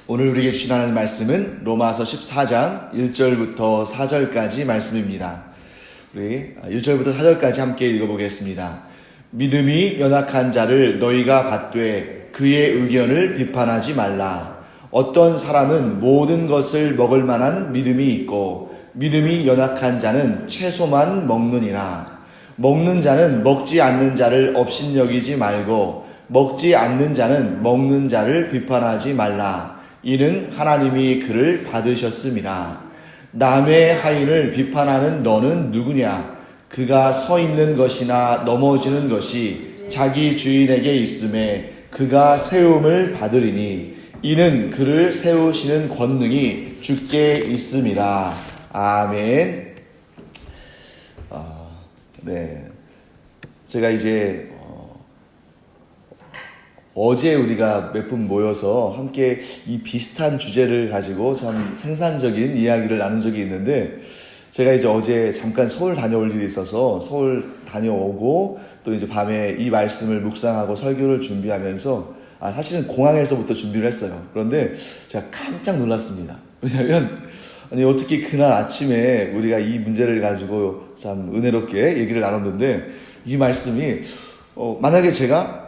오늘 우리에게 주신 하나님 말씀은 로마서 14장 1절부터 4절까지 말씀입니다. 우리 1절부터 4절까지 함께 읽어보겠습니다. 믿음이 연약한 자를 너희가 받되 그의 의견을 비판하지 말라. 어떤 사람은 모든 것을 먹을 만한 믿음이 있고 믿음이 연약한 자는 채소만 먹느니라. 먹는 자는 먹지 않는 자를 업신여기지 말고 먹지 않는 자는 먹는 자를 비판하지 말라. 이는 하나님이 그를 받으셨음이라. 남의 하인을 비판하는 너는 누구냐? 그가 서 있는 것이나 넘어지는 것이 자기 주인에게 있음에 그가 세움을 받으리니 이는 그를 세우시는 권능이 주께 있음이라. 아멘. 네, 제가 이제 어제 우리가 몇 분 모여서 함께 이 비슷한 주제를 가지고 참 생산적인 이야기를 나눈 적이 있는데, 제가 이제 어제 잠깐 서울 다녀올 일이 있어서 서울 다녀오고 또 이제 밤에 이 말씀을 묵상하고 설교를 준비하면서 사실은 공항에서부터 준비를 했어요. 그런데 제가 깜짝 놀랐습니다. 왜냐하면 어떻게 그날 아침에 우리가 이 문제를 가지고 참 은혜롭게 얘기를 나눴는데, 이 말씀이 만약에 제가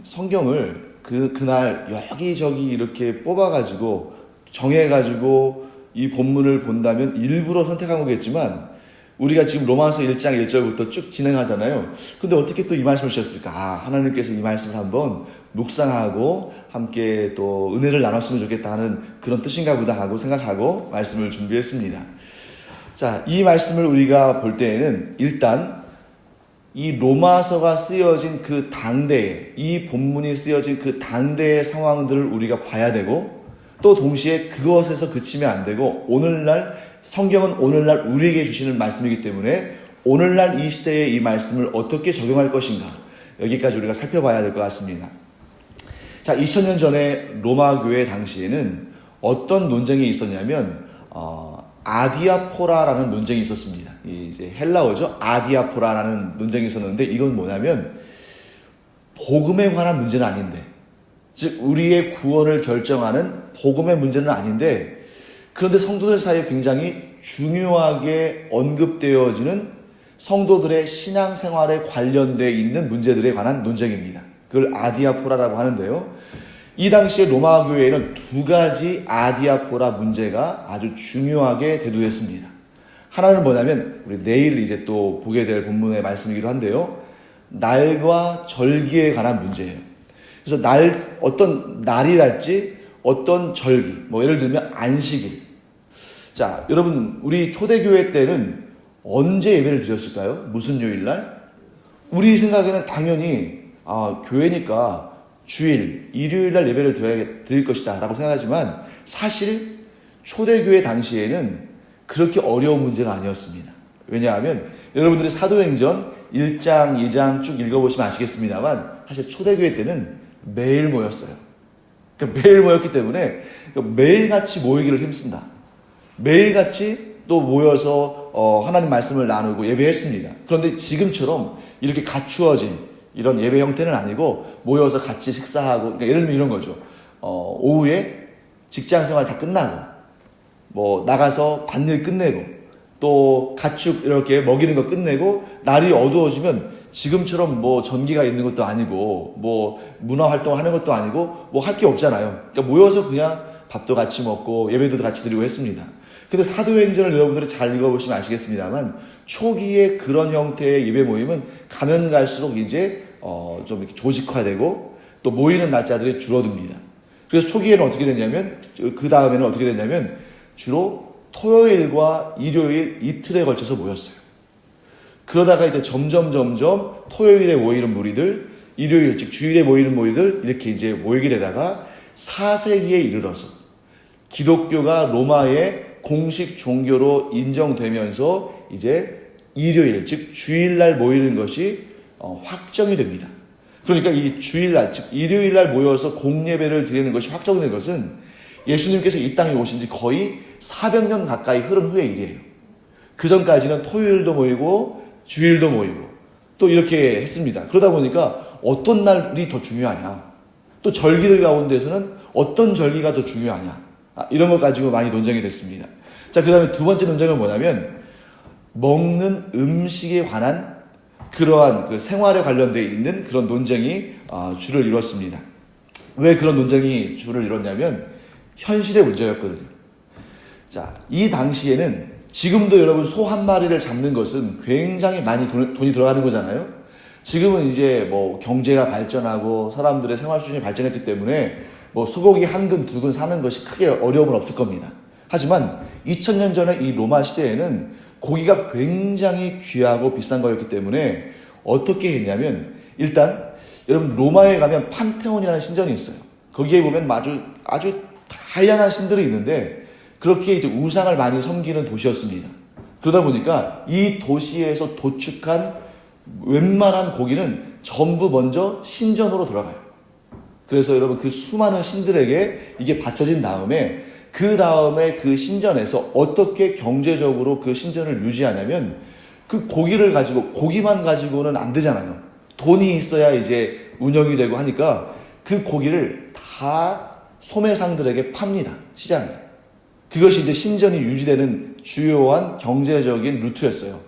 성경을 그날 여기저기 이렇게 뽑아가지고 정해가지고 이 본문을 본다면 일부러 선택한 거겠지만, 우리가 지금 로마서 1장 1절부터 쭉 진행하잖아요. 근데 어떻게 또 이 말씀을 주셨을까? 하나님께서 이 말씀을 한번 묵상하고 함께 또 은혜를 나눴으면 좋겠다 하는 그런 뜻인가 보다 하고 생각하고 말씀을 준비했습니다. 자, 이 말씀을 우리가 볼 때에는 일단 이 로마서가 쓰여진 그 당대에, 이 본문이 쓰여진 그 당대의 상황들을 우리가 봐야 되고, 또 동시에 그것에서 그치면 안 되고, 오늘날 성경은 오늘날 우리에게 주시는 말씀이기 때문에 오늘날 이 시대에 이 말씀을 어떻게 적용할 것인가, 여기까지 우리가 살펴봐야 될 것 같습니다. 자, 2000년 전에 로마 교회 당시에는 어떤 논쟁이 있었냐면 아디아포라라는 논쟁이 있었습니다. 이제 헬라어죠. 아디아포라라는 논쟁이 있었는데, 이건 뭐냐면 복음에 관한 문제는 아닌데, 즉 우리의 구원을 결정하는 복음의 문제는 아닌데, 그런데 성도들 사이에 굉장히 중요하게 언급되어지는 성도들의 신앙생활에 관련되어 있는 문제들에 관한 논쟁입니다. 그걸 아디아포라라고 하는데요. 이 당시에 로마 교회에는 두 가지 아디아포라 문제가 아주 중요하게 대두했습니다. 하나는 뭐냐면 우리 내일 이제 또 보게 될 본문의 말씀이기도 한데요. 날과 절기에 관한 문제예요. 그래서 어떤 날이랄지 어떤 절기, 예를 들면 안식일. 자, 여러분, 우리 초대교회 때는 언제 예배를 드렸을까요? 무슨 요일날? 우리 생각에는 당연히 교회니까 주일, 일요일날 예배를 드릴 것이다 라고 생각하지만, 사실 초대교회 당시에는 그렇게 어려운 문제가 아니었습니다. 왜냐하면 여러분들이 사도행전 1장, 2장 쭉 읽어보시면 아시겠습니다만, 사실 초대교회 때는 매일 모였어요. 그러니까 매일 모였기 때문에 매일같이 모이기를 힘쓴다. 매일같이 또 모여서 하나님 말씀을 나누고 예배했습니다. 그런데 지금처럼 이렇게 갖추어진 이런 예배 형태는 아니고, 모여서 같이 식사하고, 그러니까 예를 들면 이런 거죠. 오후에 직장 생활 다 끝나고, 나가서 밭일 끝내고, 또 가축 이렇게 먹이는 거 끝내고, 날이 어두워지면 지금처럼 전기가 있는 것도 아니고, 문화 활동을 하는 것도 아니고, 할 게 없잖아요. 그러니까 모여서 그냥 밥도 같이 먹고, 예배도 같이 드리고 했습니다. 근데 사도행전을 여러분들이 잘 읽어보시면 아시겠습니다만, 초기에 그런 형태의 예배 모임은 가면 갈수록 이제 좀 이렇게 조직화되고 또 모이는 날짜들이 줄어듭니다. 그래서 초기에는 어떻게 됐냐면, 그 다음에는 어떻게 됐냐면 주로 토요일과 일요일 이틀에 걸쳐서 모였어요. 그러다가 이제 점점 토요일에 모이는 무리들, 일요일 즉 주일에 모이는 무리들, 이렇게 이제 모이게 되다가 4세기에 이르러서 기독교가 로마의 공식 종교로 인정되면서 이제 일요일 즉 주일날 모이는 것이 확정이 됩니다. 그러니까 이 주일날 즉 일요일날 모여서 공예배를 드리는 것이 확정된 것은 예수님께서 이 땅에 오신 지 거의 400년 가까이 흐른 후의 일이에요. 그 전까지는 토요일도 모이고 주일도 모이고 또 이렇게 했습니다. 그러다 보니까 어떤 날이 더 중요하냐, 또 절기들 가운데서는 어떤 절기가 더 중요하냐, 이런 것 가지고 많이 논쟁이 됐습니다. 자, 그 다음에 두 번째 논쟁은 뭐냐면 먹는 음식에 관한 그러한 그 생활에 관련되어 있는 그런 논쟁이 주를 이뤘습니다. 왜 그런 논쟁이 주를 이뤘냐면 현실의 문제였거든요. 자, 이 당시에는 지금도 여러분 소 한 마리를 잡는 것은 굉장히 많이 돈이 들어가는 거잖아요. 지금은 이제 뭐 경제가 발전하고 사람들의 생활 수준이 발전했기 때문에 뭐 소고기 한 근, 두 근 사는 것이 크게 어려움은 없을 겁니다. 하지만 2000년 전에 이 로마 시대에는 고기가 굉장히 귀하고 비싼 거였기 때문에 어떻게 했냐면, 일단 여러분 로마에 가면 판테온이라는 신전이 있어요. 거기에 보면 아주 다양한 신들이 있는데 그렇게 이제 우상을 많이 섬기는 도시였습니다. 그러다 보니까 이 도시에서 도축한 웬만한 고기는 전부 먼저 신전으로 들어가요. 그래서 여러분 그 수많은 신들에게 이게 바쳐진 다음에 그 다음에 그 신전에서 어떻게 경제적으로 그 신전을 유지하냐면 그 고기를 가지고, 고기만 가지고는 안 되잖아요. 돈이 있어야 이제 운영이 되고 하니까 그 고기를 다 소매상들에게 팝니다. 시장에. 그것이 이제 신전이 유지되는 주요한 경제적인 루트였어요.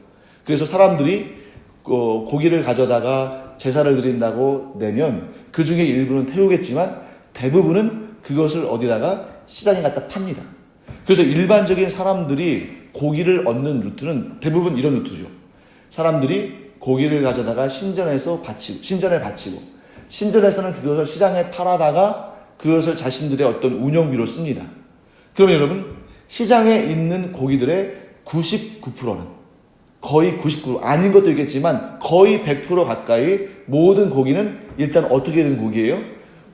그래서 사람들이 고기를 가져다가 제사를 드린다고 내면 그 중에 일부는 태우겠지만 대부분은 그것을 어디다가 시장에 갖다 팝니다. 그래서 일반적인 사람들이 고기를 얻는 루트는 대부분 이런 루트죠. 사람들이 고기를 가져다가 신전에 바치고 신전에서는 그것을 시장에 팔아다가 그것을 자신들의 어떤 운영비로 씁니다. 그러면 여러분, 시장에 있는 고기들의 99%는, 거의 99%, 아닌 것도 있겠지만 거의 100% 가까이 모든 고기는 일단 어떻게 된 고기예요?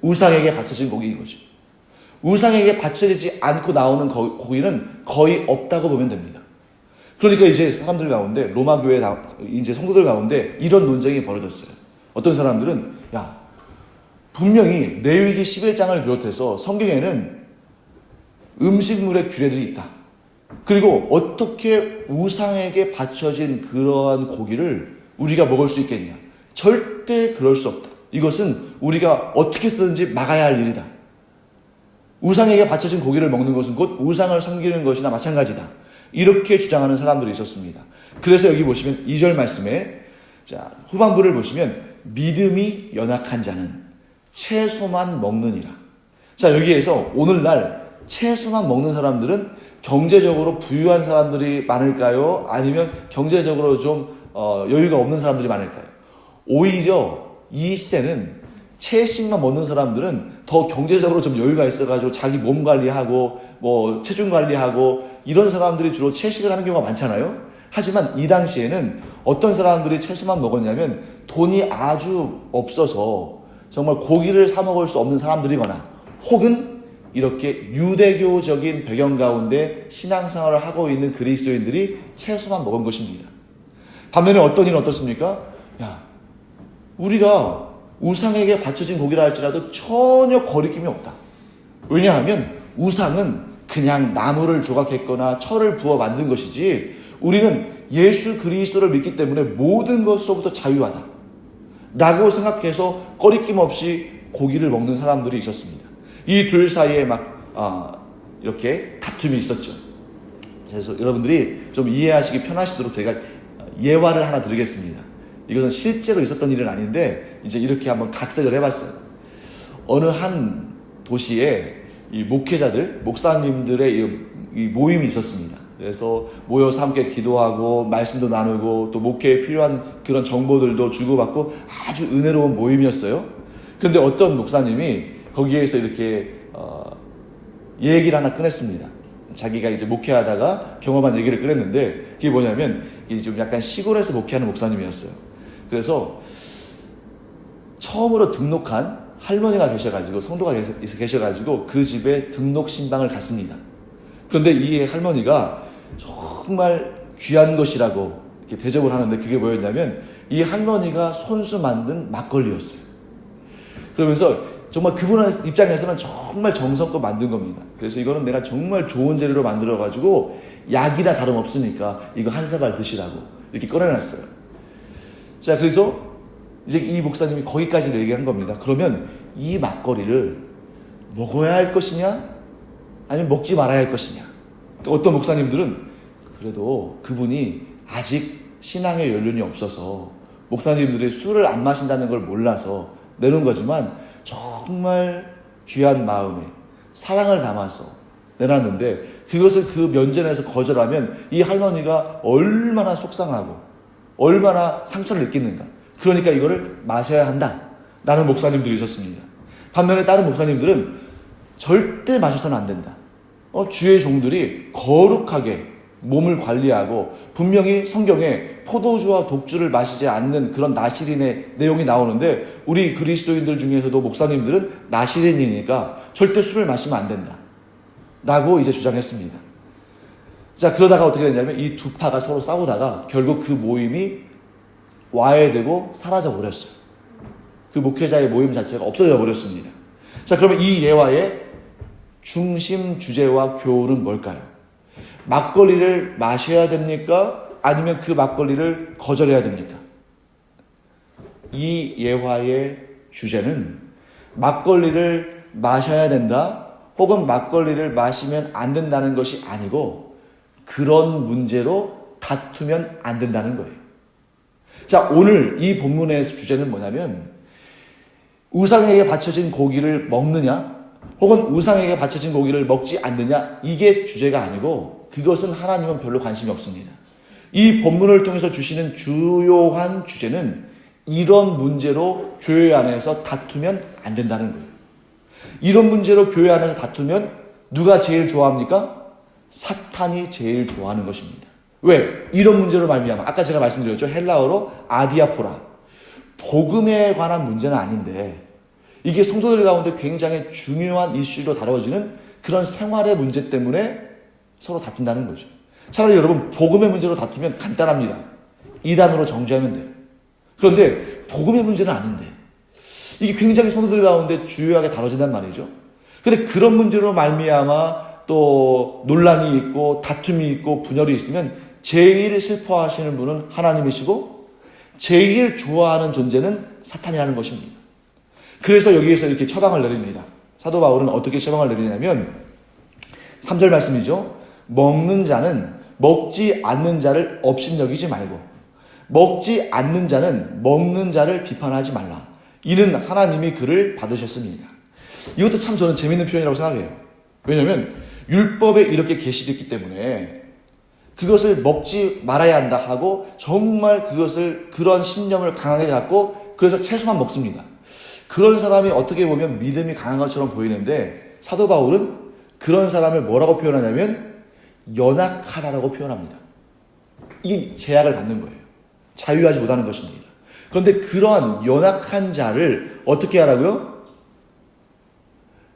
우상에게 바쳐진 고기인 거죠. 우상에게 바쳐지지 않고 나오는 고기는 거의 없다고 보면 됩니다. 그러니까 이제 사람들 가운데, 로마 교회 이제 성도들 가운데 이런 논쟁이 벌어졌어요. 어떤 사람들은, 야, 분명히 레위기 11장을 비롯해서 성경에는 음식물의 규례들이 있다. 그리고 어떻게 우상에게 바쳐진 그러한 고기를 우리가 먹을 수 있겠냐? 절대 그럴 수 없다. 이것은 우리가 어떻게 쓰든지 막아야 할 일이다. 우상에게 바쳐진 고기를 먹는 것은 곧 우상을 섬기는 것이나 마찬가지다. 이렇게 주장하는 사람들이 있었습니다. 그래서 여기 보시면 2절 말씀에, 자, 후반부를 보시면 믿음이 연약한 자는 채소만 먹느니라. 자, 여기에서 오늘날 채소만 먹는 사람들은 경제적으로 부유한 사람들이 많을까요? 아니면 경제적으로 좀 여유가 없는 사람들이 많을까요? 오히려 이 시대는 채식만 먹는 사람들은 더 경제적으로 좀 여유가 있어가지고 자기 몸 관리하고 뭐 체중 관리하고 이런 사람들이 주로 채식을 하는 경우가 많잖아요. 하지만 이 당시에는 어떤 사람들이 채소만 먹었냐면 돈이 아주 없어서 정말 고기를 사 먹을 수 없는 사람들이거나 혹은 이렇게 유대교적인 배경 가운데 신앙생활을 하고 있는 그리스도인들이 채소만 먹은 것입니다. 반면에 어떤 이는 어떻습니까? 야, 우리가 우상에게 바쳐진 고기라 할지라도 전혀 거리낌이 없다. 왜냐하면 우상은 그냥 나무를 조각했거나 철을 부어 만든 것이지 우리는 예수 그리스도를 믿기 때문에 모든 것으로부터 자유하다 라고 생각해서 거리낌 없이 고기를 먹는 사람들이 있었습니다. 이 둘 사이에 이렇게 다툼이 있었죠. 그래서 여러분들이 좀 이해하시기 편하시도록 제가 예화를 하나 드리겠습니다. 이것은 실제로 있었던 일은 아닌데 이제 이렇게 한번 각색을 해봤어요. 어느 한 도시에 이 목회자들, 목사님들의 이 모임이 있었습니다. 그래서 모여서 함께 기도하고 말씀도 나누고 또 목회에 필요한 그런 정보들도 주고받고 아주 은혜로운 모임이었어요. 그런데 어떤 목사님이 거기에서 이렇게 얘기를 하나 꺼냈습니다. 자기가 이제 목회하다가 경험한 얘기를 꺼냈는데 그게 뭐냐면 이게 좀 약간 시골에서 목회하는 목사님이었어요. 그래서 처음으로 등록한 할머니가 계셔가지고 성도가 계셔가지고 그 집에 등록 신방을 갔습니다. 그런데 이 할머니가 정말 귀한 것이라고 이렇게 대접을 하는데 그게 뭐였냐면 이 할머니가 손수 만든 막걸리였어요. 그러면서 정말 그분 입장에서는 정말 정성껏 만든 겁니다. 그래서 이거는 내가 정말 좋은 재료로 만들어가지고 약이나 다름없으니까 이거 한 사발 드시라고 이렇게 꺼내놨어요. 자, 그래서 이제 이 목사님이 거기까지 얘기한 겁니다. 그러면 이 막걸리를 먹어야 할 것이냐? 아니면 먹지 말아야 할 것이냐? 그러니까 어떤 목사님들은 그래도 그분이 아직 신앙의 연륜이 없어서 목사님들이 술을 안 마신다는 걸 몰라서 내놓은 거지만 정말 귀한 마음에 사랑을 담아서 내놨는데 그것을 그 면전에서 거절하면 이 할머니가 얼마나 속상하고 얼마나 상처를 느끼는가. 그러니까 이거를 마셔야 한다 라는 목사님들이 있었습니다. 반면에 다른 목사님들은 절대 마셔서는 안 된다. 주의 종들이 거룩하게 몸을 관리하고 분명히 성경에 포도주와 독주를 마시지 않는 그런 나시린의 내용이 나오는데 우리 그리스도인들 중에서도 목사님들은 나시린이니까 절대 술을 마시면 안 된다 라고 이제 주장했습니다. 자, 그러다가 어떻게 됐냐면 이 두 파가 서로 싸우다가 결국 그 모임이 와해되고 사라져 버렸어요. 그 목회자의 모임 자체가 없어져 버렸습니다. 자, 그러면 이 예화의 중심 주제와 교훈은 뭘까요? 막걸리를 마셔야 됩니까? 아니면 그 막걸리를 거절해야 됩니까? 이 예화의 주제는 막걸리를 마셔야 된다 혹은 막걸리를 마시면 안 된다는 것이 아니고 그런 문제로 다투면 안 된다는 거예요. 자, 오늘 이 본문의 주제는 뭐냐면 우상에게 바쳐진 고기를 먹느냐 혹은 우상에게 바쳐진 고기를 먹지 않느냐 이게 주제가 아니고 그것은 하나님은 별로 관심이 없습니다. 이 본문을 통해서 주시는 주요한 주제는 이런 문제로 교회 안에서 다투면 안 된다는 거예요. 이런 문제로 교회 안에서 다투면 누가 제일 좋아합니까? 사탄이 제일 좋아하는 것입니다. 왜? 이런 문제로 말미암아 아까 제가 말씀드렸죠. 헬라어로 아디아포라. 복음에 관한 문제는 아닌데 이게 성도들 가운데 굉장히 중요한 이슈로 다뤄지는 그런 생활의 문제 때문에 서로 다툰다는 거죠. 차라리 여러분 복음의 문제로 다투면 간단합니다. 이단으로 정죄하면 돼요. 그런데 복음의 문제는 아닌데 이게 굉장히 성도들 가운데 주요하게 다뤄진단 말이죠. 그런데 그런 문제로 말미암아 또 논란이 있고 다툼이 있고 분열이 있으면 제일 슬퍼하시는 분은 하나님이시고 제일 좋아하는 존재는 사탄이라는 것입니다. 그래서 여기에서 이렇게 처방을 내립니다. 사도 바울은 어떻게 처방을 내리냐면 3절 말씀이죠. 먹는 자는 먹지 않는 자를 업신여기지 말고 먹지 않는 자는 먹는 자를 비판하지 말라. 이는 하나님이 그를 받으셨습니다. 이것도 참 저는 재밌는 표현이라고 생각해요. 왜냐하면 율법에 이렇게 계시됐기 때문에 그것을 먹지 말아야 한다 하고 정말 그것을 그런 신념을 강하게 갖고 그래서 채소만 먹습니다. 그런 사람이 어떻게 보면 믿음이 강한 것처럼 보이는데 사도 바울은 그런 사람을 뭐라고 표현하냐면 연약하다라고 표현합니다. 이 제약을 받는 거예요. 자유하지 못하는 것입니다. 그런데 그러한 연약한 자를 어떻게 하라고요?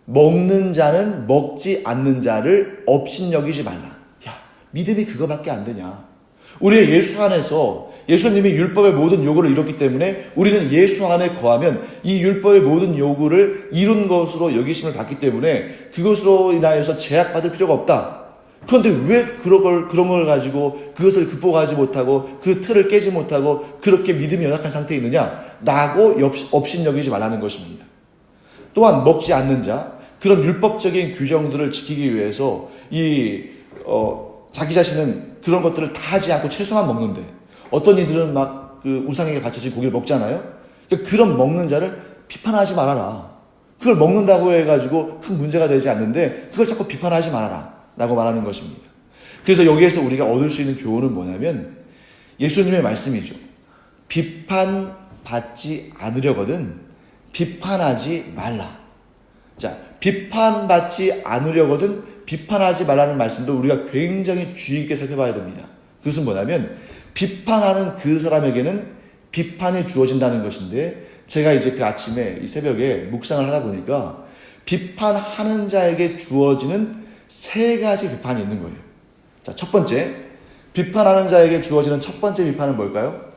먹는 자는 먹지 않는 자를 업신여기지 말라. 야, 믿음이 그거밖에 안 되냐? 우리의 예수 안에서 예수님이 율법의 모든 요구를 이뤘기 때문에 우리는 예수 안에 거하면 이 율법의 모든 요구를 이룬 것으로 여기심을 받기 때문에 그것으로 인하여서 제약받을 필요가 없다. 그런데 왜 그런 걸 가지고 그것을 극복하지 못하고 그 틀을 깨지 못하고 그렇게 믿음이 연약한 상태에 있느냐? 라고 업신여기지 말라는 것입니다. 또한 먹지 않는 자, 그런 율법적인 규정들을 지키기 위해서 자기 자신은 그런 것들을 다 하지 않고 채소만 먹는데 어떤 이들은 막 그 우상에게 바쳐진 고기를 먹잖아요. 그런 먹는 자를 비판하지 말아라. 그걸 먹는다고 해가지고 큰 문제가 되지 않는데 그걸 자꾸 비판하지 말아라 라고 말하는 것입니다. 그래서 여기에서 우리가 얻을 수 있는 교훈은 뭐냐면 예수님의 말씀이죠. 비판받지 않으려거든 비판하지 말라. 자, 비판받지 않으려거든 비판하지 말라는 말씀도 우리가 굉장히 주의 깊게 살펴봐야 됩니다. 그것은 뭐냐면 비판하는 그 사람에게는 비판이 주어진다는 것인데 제가 이제 그 아침에 이 새벽에 묵상을 하다 보니까 비판하는 자에게 주어지는 세 가지 비판이 있는 거예요. 자, 첫 번째, 비판하는 자에게 주어지는 첫 번째 비판은 뭘까요?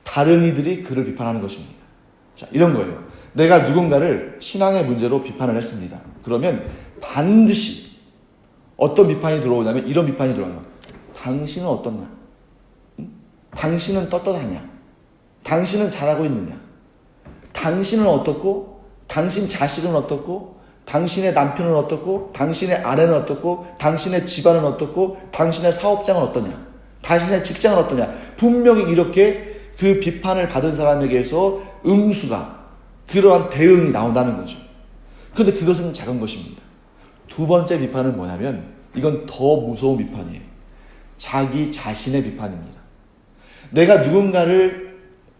다른 이들이 그를 비판하는 것입니다. 자, 이런 거예요. 내가 누군가를 신앙의 문제로 비판을 했습니다. 그러면 반드시 어떤 비판이 들어오냐면 이런 비판이 들어와요. 당신은 어떻나? 당신은 떳떳하냐? 당신은 잘하고 있느냐? 당신은 어떻고? 당신 자식은 어떻고? 당신의 남편은 어떻고, 당신의 아내는 어떻고, 당신의 집안은 어떻고, 당신의 사업장은 어떠냐, 당신의 직장은 어떠냐. 분명히 이렇게 그 비판을 받은 사람에게서 응수가, 그러한 대응이 나온다는 거죠. 그런데 그것은 작은 것입니다. 두 번째 비판은 뭐냐면, 이건 더 무서운 비판이에요. 자기 자신의 비판입니다. 내가 누군가를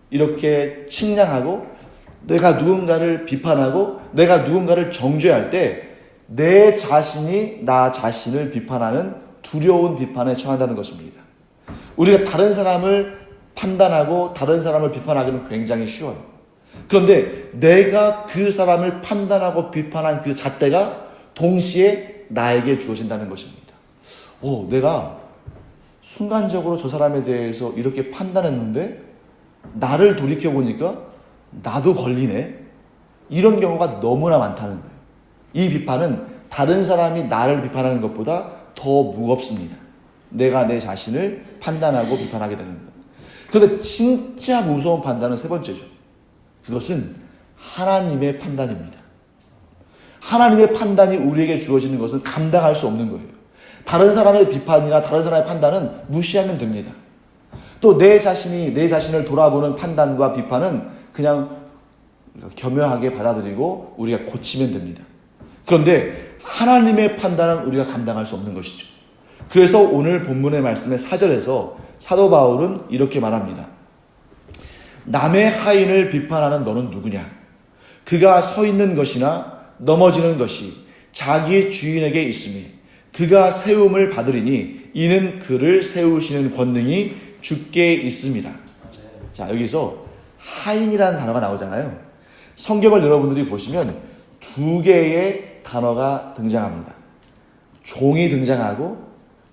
이렇게 측량하고, 내가 누군가를 비판하고, 내가 누군가를 정죄할 때 내 자신이 나 자신을 비판하는 두려운 비판에 처한다는 것입니다. 우리가 다른 사람을 판단하고 다른 사람을 비판하기는 굉장히 쉬워요. 그런데 내가 그 사람을 판단하고 비판한 그 잣대가 동시에 나에게 주어진다는 것입니다. 내가 순간적으로 저 사람에 대해서 이렇게 판단했는데 나를 돌이켜보니까 나도 걸리네. 이런 경우가 너무나 많다는 거예요. 이 비판은 다른 사람이 나를 비판하는 것보다 더 무겁습니다. 내가 내 자신을 판단하고 비판하게 되는 것. 그런데 진짜 무서운 판단은 세 번째죠. 그것은 하나님의 판단입니다. 하나님의 판단이 우리에게 주어지는 것은 감당할 수 없는 거예요. 다른 사람의 비판이나 다른 사람의 판단은 무시하면 됩니다. 또 내 자신을 돌아보는 판단과 비판은 그냥 겸허하게 받아들이고 우리가 고치면 됩니다. 그런데 하나님의 판단은 우리가 감당할 수 없는 것이죠. 그래서 오늘 본문의 말씀의 4절에서 사도 바울은 이렇게 말합니다. 남의 하인을 비판하는 너는 누구냐? 그가 서 있는 것이나 넘어지는 것이 자기 주인에게 있으니 그가 세움을 받으리니 이는 그를 세우시는 권능이 주께 있습니다. 자, 여기서 하인이라는 단어가 나오잖아요. 성경을 여러분들이 보시면 두 개의 단어가 등장합니다. 종이 등장하고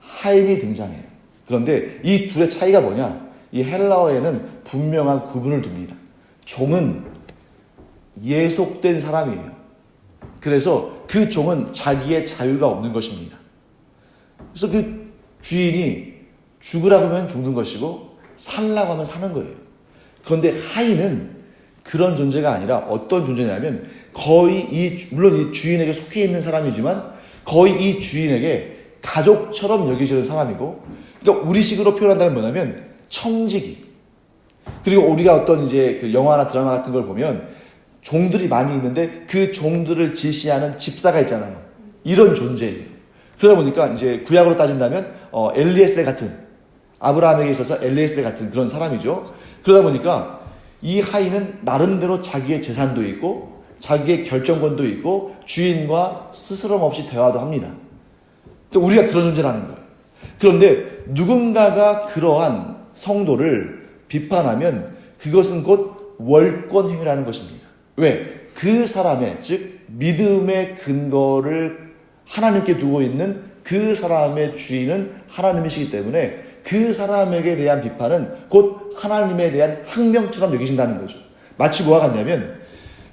하인이 등장해요. 그런데 이 둘의 차이가 뭐냐? 이 헬라어에는 분명한 구분을 둡니다. 종은 예속된 사람이에요. 그래서 그 종은 자기의 자유가 없는 것입니다. 그래서 그 주인이 죽으라고 하면 죽는 것이고 살라고 하면 사는 거예요. 그런데 하인은 그런 존재가 아니라 어떤 존재냐면 거의 물론 이 주인에게 속해 있는 사람이지만 거의 이 주인에게 가족처럼 여겨지는 사람이고, 그러니까 우리식으로 표현한다면 뭐냐면 청지기. 그리고 우리가 어떤 이제 그 영화나 드라마 같은 걸 보면 종들이 많이 있는데 그 종들을 지시하는 집사가 있잖아요. 이런 존재예요. 그러다 보니까 이제 구약으로 따진다면 엘리에셀 같은, 아브라함에게 있어서 엘리에셀 같은 그런 사람이죠. 그러다 보니까 이 하인은 나름대로 자기의 재산도 있고 자기의 결정권도 있고 주인과 스스럼 없이 대화도 합니다. 우리가 그런 존재라는 거예요. 그런데 누군가가 그러한 성도를 비판하면 그것은 곧 월권 행위라는 것입니다. 왜? 그 사람의, 즉 믿음의 근거를 하나님께 두고 있는 그 사람의 주인은 하나님이시기 때문에 그 사람에게 대한 비판은 곧 하나님에 대한 항명처럼 여기신다는 거죠. 마치 뭐와 같냐면,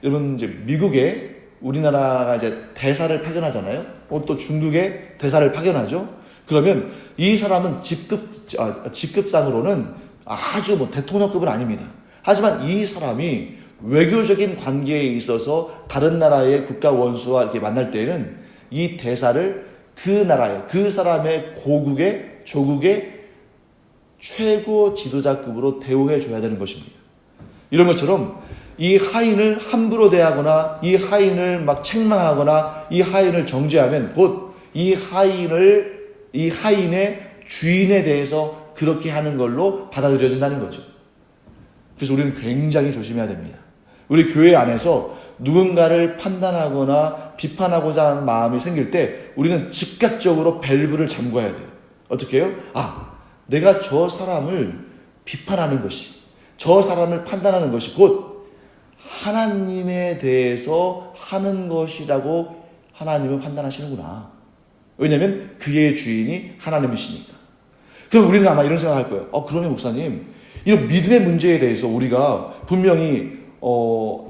여러분 이제 미국에 우리나라가 이제 대사를 파견하잖아요. 또 중국에 대사를 파견하죠. 그러면 이 사람은 직급상으로는 아주 뭐 대통령급은 아닙니다. 하지만 이 사람이 외교적인 관계에 있어서 다른 나라의 국가 원수와 이렇게 만날 때에는 이 대사를 그 나라의, 그 사람의 고국의, 조국의 최고 지도자급으로 대우해 줘야 되는 것입니다. 이런 것처럼 이 하인을 함부로 대하거나 이 하인을 막 책망하거나 이 하인을 정죄하면 곧 이 하인의 주인에 대해서 그렇게 하는 걸로 받아들여진다는 거죠. 그래서 우리는 굉장히 조심해야 됩니다. 우리 교회 안에서 누군가를 판단하거나 비판하고자 하는 마음이 생길 때 우리는 즉각적으로 밸브를 잠궈야 돼요. 어떻게 해요? 내가 저 사람을 비판하는 것이, 저 사람을 판단하는 것이 곧 하나님에 대해서 하는 것이라고 하나님은 판단하시는구나. 왜냐하면 그의 주인이 하나님이시니까. 그럼 우리는 아마 이런 생각할 거예요. 그러면 목사님, 이런 믿음의 문제에 대해서 우리가 분명히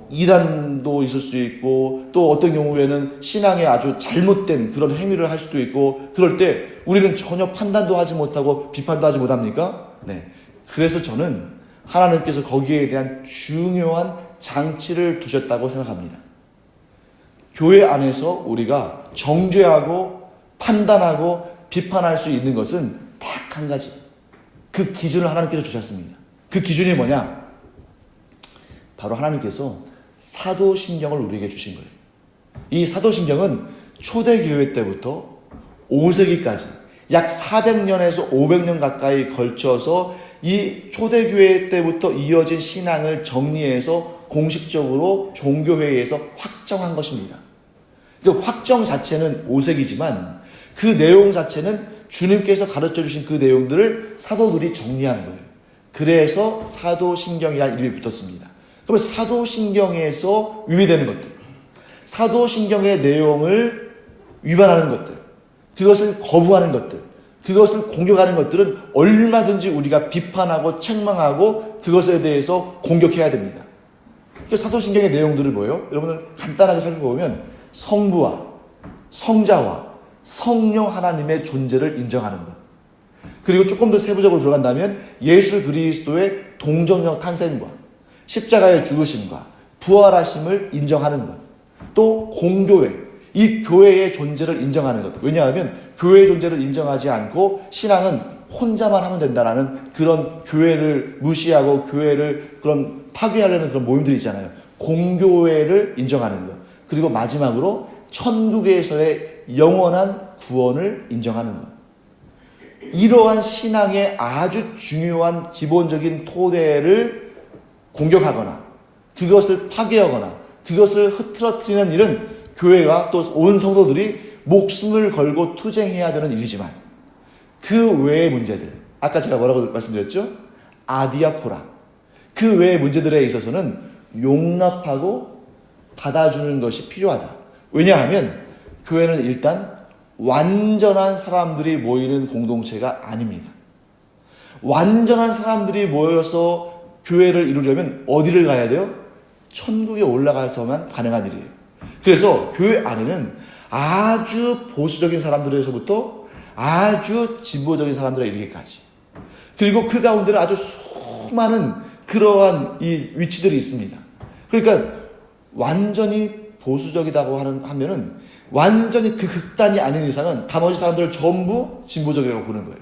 이단도 있을 수 있고 또 어떤 경우에는 신앙에 아주 잘못된 그런 행위를 할 수도 있고, 그럴 때 우리는 전혀 판단도 하지 못하고 비판도 하지 못합니까? 네. 그래서 저는 하나님께서 거기에 대한 중요한 장치를 두셨다고 생각합니다. 교회 안에서 우리가 정죄하고 판단하고 비판할 수 있는 것은 딱 한 가지. 그 기준을 하나님께서 주셨습니다. 그 기준이 뭐냐? 바로 하나님께서 사도신경을 우리에게 주신 거예요. 이 사도신경은 초대교회 때부터 5세기까지 약 400년에서 500년 가까이 걸쳐서 이 초대교회 때부터 이어진 신앙을 정리해서 공식적으로 종교회의에서 확정한 것입니다. 그 확정 자체는 5세기지만 그 내용 자체는 주님께서 가르쳐 주신 그 내용들을 사도들이 정리한 거예요. 그래서 사도신경이라는 이름이 붙었습니다. 그러면 사도신경에서 위배되는 것들, 사도신경의 내용을 위반하는 것들, 그것을 거부하는 것들, 그것을 공격하는 것들은 얼마든지 우리가 비판하고 책망하고 그것에 대해서 공격해야 됩니다. 사도신경의 내용들을 뭐예요? 여러분들 간단하게 살펴보면 성부와 성자와 성령 하나님의 존재를 인정하는 것, 그리고 조금 더 세부적으로 들어간다면 예수 그리스도의 동정적 탄생과 십자가의 죽으심과 부활하심을 인정하는 것, 또 공교회, 이 교회의 존재를 인정하는 것. 왜냐하면 교회의 존재를 인정하지 않고 신앙은 혼자만 하면 된다라는 그런 교회를 무시하고 교회를 그런 파괴하려는 그런 모임들이 있잖아요. 공교회를 인정하는 것. 그리고 마지막으로 천국에서의 영원한 구원을 인정하는 것. 이러한 신앙의 아주 중요한 기본적인 토대를 공격하거나 그것을 파괴하거나 그것을 흐트러뜨리는 일은 교회가 또 온 성도들이 목숨을 걸고 투쟁해야 되는 일이지만 그 외의 문제들, 아까 제가 뭐라고 말씀드렸죠? 아디아포라. 그 외의 문제들에 있어서는 용납하고 받아주는 것이 필요하다. 왜냐하면 교회는 일단 완전한 사람들이 모이는 공동체가 아닙니다. 완전한 사람들이 모여서 교회를 이루려면 어디를 가야 돼요? 천국에 올라가서만 가능한 일이에요. 그래서 교회 안에는 아주 보수적인 사람들에서부터 아주 진보적인 사람들에 이르기까지, 그리고 그 가운데는 아주 수많은 그러한 이 위치들이 있습니다. 그러니까 완전히 보수적이라고 하면은 완전히 그 극단이 아닌 이상은 나머지 사람들을 전부 진보적이라고 보는 거예요.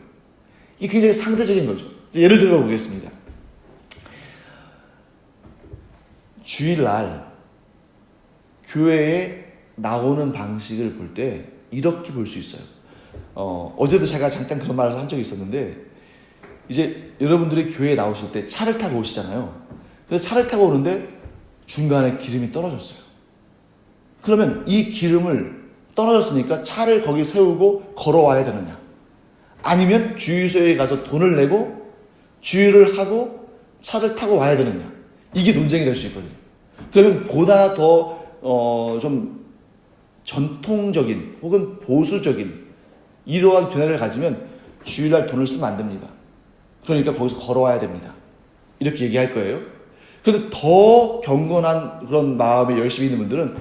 이게 굉장히 상대적인 거죠. 예를 들어 보겠습니다. 주일날 교회에 나오는 방식을 볼 때 이렇게 볼 수 있어요. 어제도 제가 잠깐 그런 말을 한 적이 있었는데, 이제 여러분들이 교회에 나오실 때 차를 타고 오시잖아요. 그래서 차를 타고 오는데 중간에 기름이 떨어졌어요. 그러면 이 기름을 떨어졌으니까 차를 거기 세우고 걸어와야 되느냐, 아니면 주유소에 가서 돈을 내고 주유를 하고 차를 타고 와야 되느냐, 이게 논쟁이 될 수 있거든요. 그러면 보다 더 좀 전통적인 혹은 보수적인 이러한 견해를 가지면 주일날 돈을 쓰면 안 됩니다. 그러니까 거기서 걸어와야 됩니다. 이렇게 얘기할 거예요. 그런데 더 경건한 그런 마음에 열심히 있는 분들은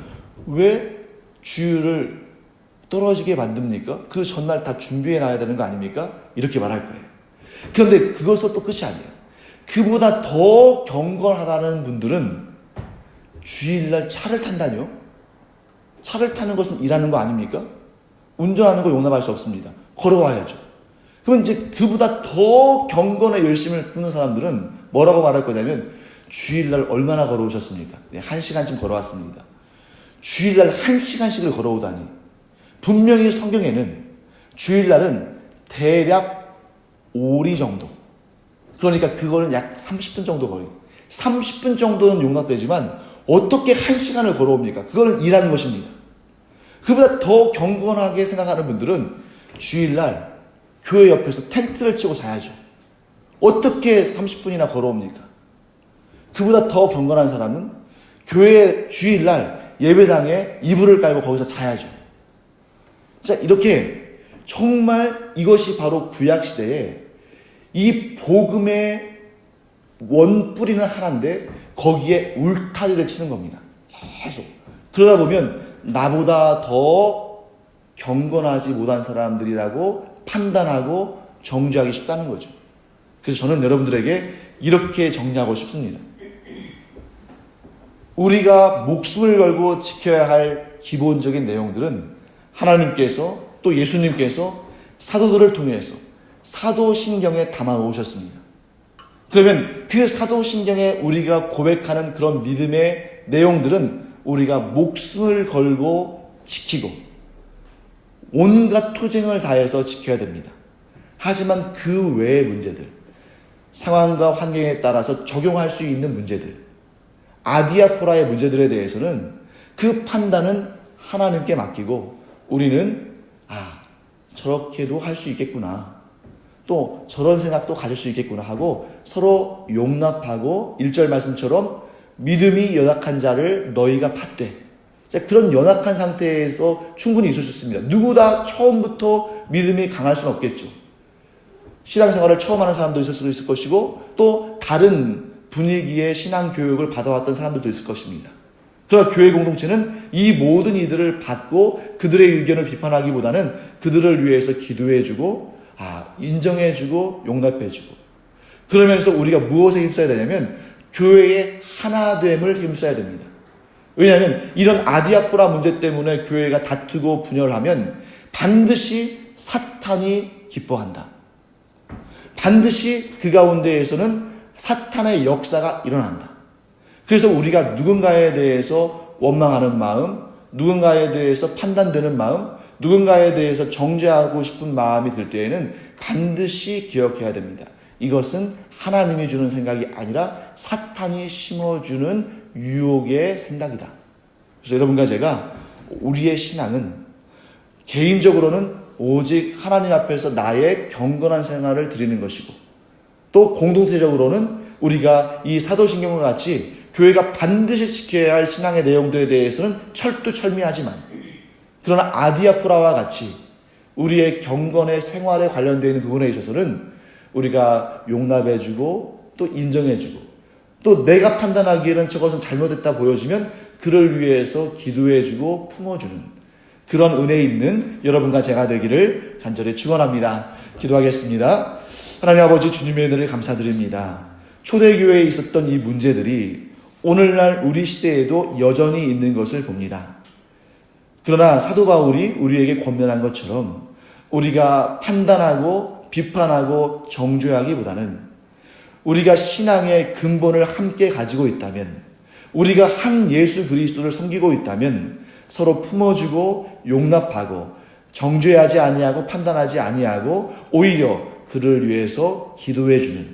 왜 주일을 떨어지게 만듭니까? 그 전날 다 준비해 놔야 되는 거 아닙니까? 이렇게 말할 거예요. 그런데 그것도 또 끝이 아니에요. 그보다 더 경건하다는 분들은 주일날 차를 탄다뇨? 차를 타는 것은 일하는 거 아닙니까? 운전하는 거 용납할 수 없습니다. 걸어와야죠. 그러면 이제 그보다 더 경건에 열심을 푸는 사람들은 뭐라고 말할 거냐면, 주일날 얼마나 걸어오셨습니까? 네, 1시간쯤 걸어왔습니다. 주일날 1시간씩을 걸어오다니. 분명히 성경에는 주일날은 대략 5리 정도, 그러니까 그거는 약 30분 정도 거리, 30분 정도는 용납되지만 어떻게 1시간을 걸어옵니까? 그거는 일하는 것입니다. 그보다 더 경건하게 생각하는 분들은 주일날 교회 옆에서 텐트를 치고 자야죠. 어떻게 30분이나 걸어옵니까? 그보다 더 경건한 사람은 교회 주일날 예배당에 이불을 깔고 거기서 자야죠. 자, 이렇게 정말 이것이 바로 구약시대에 이 복음의 원뿌리는 하나인데 거기에 울타리를 치는 겁니다. 계속. 그러다 보면 나보다 더 경건하지 못한 사람들이라고 판단하고 정죄하기 쉽다는 거죠. 그래서 저는 여러분들에게 이렇게 정리하고 싶습니다. 우리가 목숨을 걸고 지켜야 할 기본적인 내용들은 하나님께서 또 예수님께서 사도들을 통해서 사도신경에 담아 놓으셨습니다. 그러면 그 사도신경에 우리가 고백하는 그런 믿음의 내용들은 우리가 목숨을 걸고 지키고 온갖 투쟁을 다해서 지켜야 됩니다. 하지만 그 외의 문제들, 상황과 환경에 따라서 적용할 수 있는 문제들, 아디아포라의 문제들에 대해서는 그 판단은 하나님께 맡기고 우리는 저렇게도 할 수 있겠구나, 또 저런 생각도 가질 수 있겠구나 하고 서로 용납하고 1절 말씀처럼 믿음이 연약한 자를 너희가 팠되, 그런 연약한 상태에서 충분히 있을 수 있습니다. 누구 다 처음부터 믿음이 강할 수는 없겠죠. 신앙생활을 처음 하는 사람도 있을 수도 있을 것이고 또 다른 분위기의 신앙교육을 받아왔던 사람들도 있을 것입니다. 그러나 교회 공동체는 이 모든 이들을 받고 그들의 의견을 비판하기보다는 그들을 위해서 기도해주고 인정해주고 용납해주고, 그러면서 우리가 무엇에 힘써야 되냐면 교회의 하나됨을 힘써야 됩니다. 왜냐하면 이런 아디아포라 문제 때문에 교회가 다투고 분열하면 반드시 사탄이 기뻐한다. 반드시 그 가운데에서는 사탄의 역사가 일어난다. 그래서 우리가 누군가에 대해서 원망하는 마음, 누군가에 대해서 판단되는 마음, 누군가에 대해서 정죄하고 싶은 마음이 들 때에는 반드시 기억해야 됩니다. 이것은 하나님이 주는 생각이 아니라 사탄이 심어주는 유혹의 생각이다. 그래서 여러분과 제가 우리의 신앙은 개인적으로는 오직 하나님 앞에서 나의 경건한 생활을 드리는 것이고, 또 공동체적으로는 우리가 이 사도신경과 같이 교회가 반드시 지켜야 할 신앙의 내용들에 대해서는 철두철미하지만, 그러나 아디아포라와 같이 우리의 경건의 생활에 관련되어 있는 부분에 있어서는 우리가 용납해주고 또 인정해주고, 또 내가 판단하기에는 저것은 잘못됐다 보여지면 그를 위해서 기도해주고 품어주는 그런 은혜 있는 여러분과 제가 되기를 간절히 축원합니다. 기도하겠습니다. 하나님 아버지, 주님의 은혜를 감사드립니다. 초대교회에 있었던 이 문제들이 오늘날 우리 시대에도 여전히 있는 것을 봅니다. 그러나 사도 바울이 우리에게 권면한 것처럼 우리가 판단하고 비판하고 정죄하기보다는 우리가 신앙의 근본을 함께 가지고 있다면, 우리가 한 예수 그리스도를 섬기고 있다면 서로 품어주고 용납하고 정죄하지 아니하고 판단하지 아니하고 오히려 그를 위해서 기도해주는,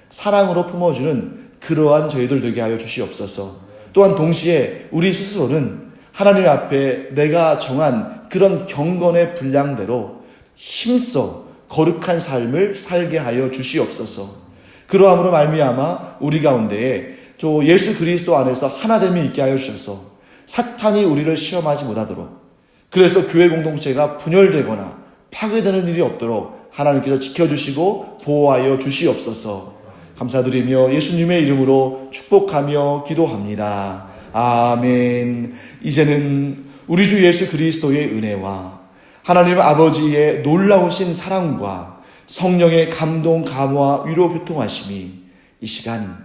사랑으로 품어주는 그러한 저희들 되게 하여 주시옵소서. 또한 동시에 우리 스스로는 하나님 앞에 내가 정한 그런 경건의 분량대로 힘써 거룩한 삶을 살게 하여 주시옵소서. 그러함으로 말미암아 우리 가운데에 예수 그리스도 안에서 하나됨이 있게 하여 주셔서 사탄이 우리를 시험하지 못하도록, 그래서 교회 공동체가 분열되거나 파괴되는 일이 없도록 하나님께서 지켜주시고 보호하여 주시옵소서. 감사드리며 예수님의 이름으로 축복하며 기도합니다. 아멘. 이제는 우리 주 예수 그리스도의 은혜와 하나님 아버지의 놀라우신 사랑과 성령의 감동, 감화, 위로, 교통하심이 이 시간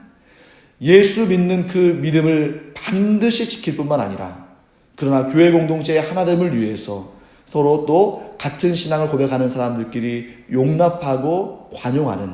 예수 믿는 그 믿음을 반드시 지킬 뿐만 아니라, 그러나 교회 공동체의 하나됨을 위해서 서로 또 같은 신앙을 고백하는 사람들끼리 용납하고 관용하는,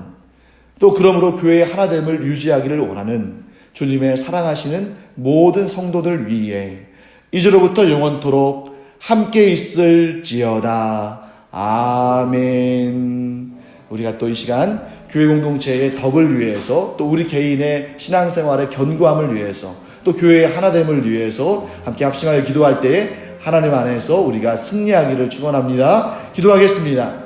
또 그러므로 교회의 하나됨을 유지하기를 원하는 주님의 사랑하시는 모든 성도들 위에 이제로부터 영원토록 함께 있을지어다. 아멘. 우리가 또 이 시간 교회 공동체의 덕을 위해서, 또 우리 개인의 신앙생활의 견고함을 위해서, 또 교회의 하나됨을 위해서 함께 합심하여 기도할 때에 하나님 안에서 우리가 승리하기를 축원합니다. 기도하겠습니다.